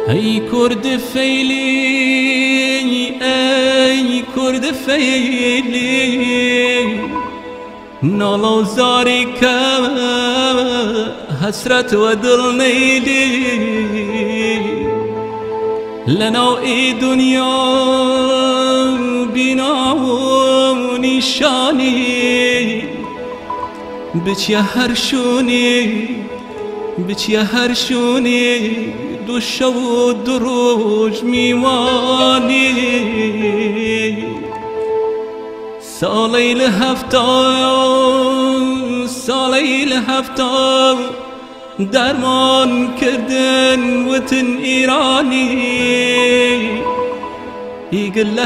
ای کرد فیلی ای کرد فیلی نالا زاری که حسرت و دل نیلی لنا ای دنیا بینا و نیشانی بچیه هر شونی دو شب و دو روز میوانی سالیل هفتا درمان کردن وطن ایرانی ایگل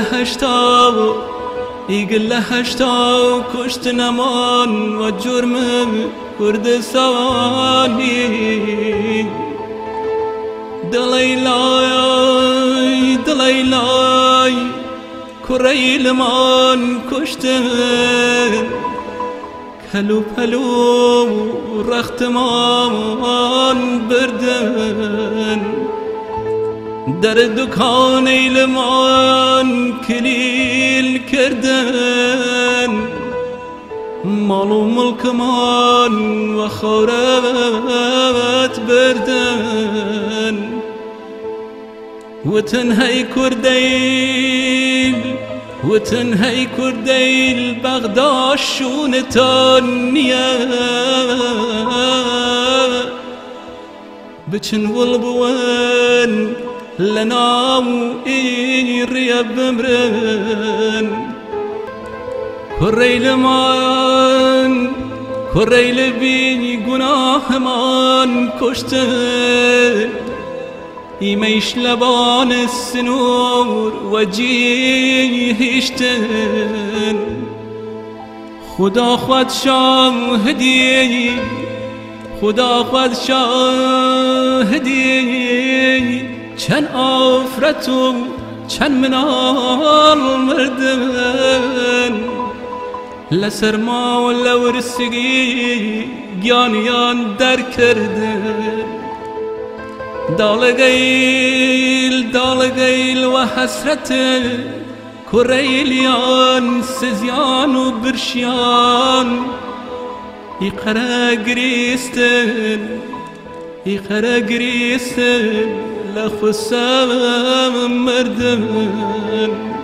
هشتا کشت نمان و جرم کردستانی دلیلای کریلمان کشتن کلو پلو رختمان بردن در دکان ایلمان کلیل کردن مال و ملکمان و خورت بردن وطن هی کردیل بغداشونتان نیه بچن ولبوان لنام ایریا بمرن کریل بی گناه من کشتن ایمیش لبان سنور و جیهشتن خدا خود شاهدی چند آفرت و چند منال مردن لسر ما و لورسگی گیانیان در کردن دالگیل و حسرت کریلیان سزیان و برشیان ایقره گریستن لخوصم مردن